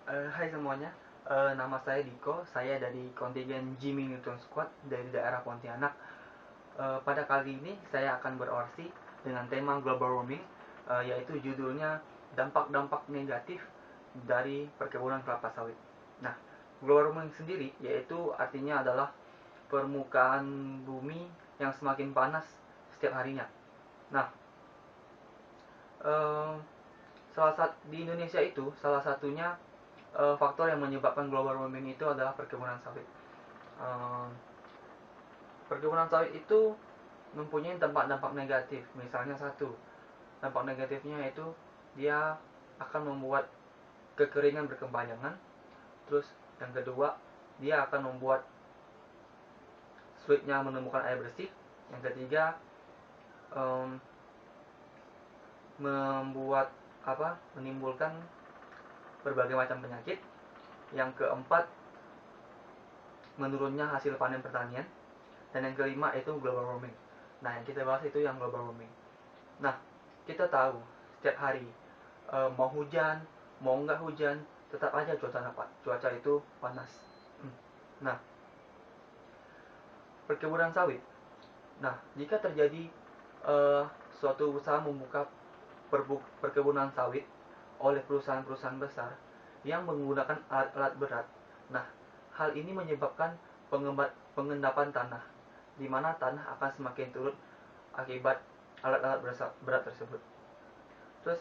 Hai semuanya, nama saya Diko, saya dari kontingen Jimmy Neutron Squad dari daerah Pontianak. Pada kali ini saya akan berorasi dengan tema global warming, yaitu judulnya dampak-dampak negatif dari perkebunan kelapa sawit. Nah, global warming sendiri yaitu artinya adalah permukaan bumi yang semakin panas setiap harinya. Nah, eh, di Indonesia itu salah satunya faktor yang menyebabkan global warming itu adalah perkebunan sawit. Uh, Perkebunan sawit itu mempunyai dampak-dampak negatif. Misalnya satu, dampak negatifnya yaitu dia akan membuat kekeringan berkepanjangan. Terus yang kedua, dia akan membuat sulitnya menemukan air bersih. Yang ketiga, um, menimbulkan berbagai macam penyakit. Yang keempat, menurunnya hasil panen pertanian. Dan yang kelima itu global warming. Nah, yang kita bahas itu yang global warming. Nah, kita tahu setiap hari mau hujan, mau nggak hujan, tetap aja cuaca itu panas. Nah, perkebunan sawit. Nah, jika terjadi suatu usaha membuka perkebunan sawit oleh perusahaan-perusahaan besar yang menggunakan alat-alat berat. Nah, hal ini menyebabkan pengendapan tanah, di mana tanah akan semakin turun akibat alat-alat berat tersebut. Terus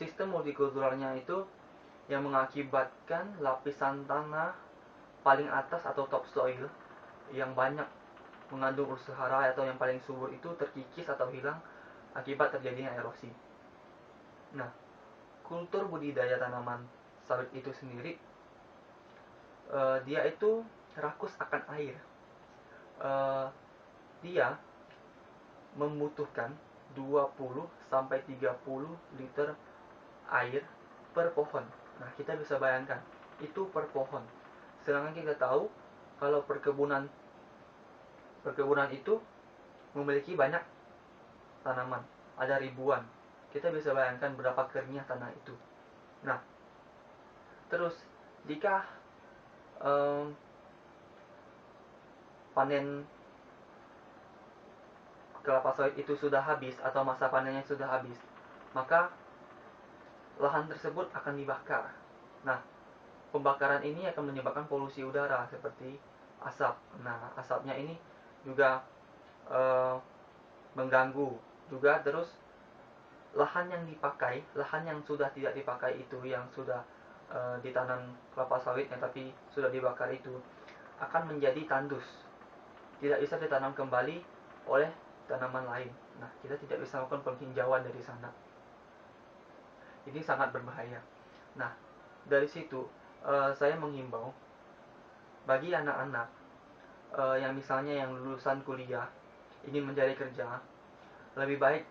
sistem multikulturalnya itu yang mengakibatkan lapisan tanah paling atas atau topsoil yang banyak mengandung unsur hara atau yang paling subur itu terkikis atau hilang akibat terjadinya erosi. Nah, kultur budidaya tanaman sawit itu sendiri dia itu rakus akan air. Dia membutuhkan 20 sampai 30 liter air per pohon. Nah, kita bisa bayangkan itu per pohon. Sedangkan kita tahu kalau perkebunan itu memiliki banyak tanaman, ada ribuan. Kita bisa bayangkan berapa keringnya tanah itu. Nah, terus jika panen kelapa sawit itu sudah habis atau masa panennya sudah habis, maka lahan tersebut akan dibakar. Nah, pembakaran ini akan menyebabkan polusi udara seperti asap. Nah, asapnya ini juga mengganggu juga. Terus lahan yang sudah tidak dipakai itu, yang sudah ditanam kelapa sawitnya tapi sudah dibakar itu, akan menjadi tandus, tidak bisa ditanam kembali oleh tanaman lain. Nah, kita tidak bisa melakukan penghijauan dari sana. Ini sangat berbahaya. Nah, dari situ saya menghimbau bagi anak-anak yang misalnya yang lulusan kuliah ingin mencari kerja, lebih baik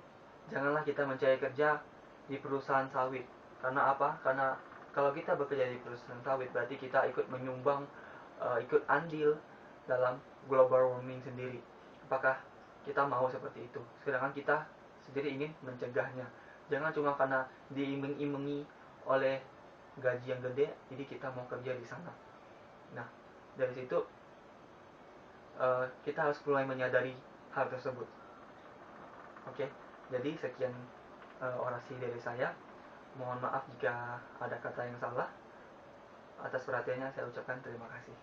janganlah kita mencari kerja di perusahaan sawit. Karena apa? Karena kalau kita bekerja di perusahaan sawit berarti kita ikut menyumbang, ikut andil dalam global warming sendiri. Apakah kita mau seperti itu? Sedangkan kita sendiri ingin mencegahnya. Jangan cuma karena diiming-imingi oleh gaji yang gede, jadi kita mau kerja di sana. Nah, dari situ kita harus mulai menyadari hal tersebut. Oke, jadi sekian orasi dari saya. Mohon maaf jika ada kata yang salah. Atas perhatiannya saya ucapkan terima kasih.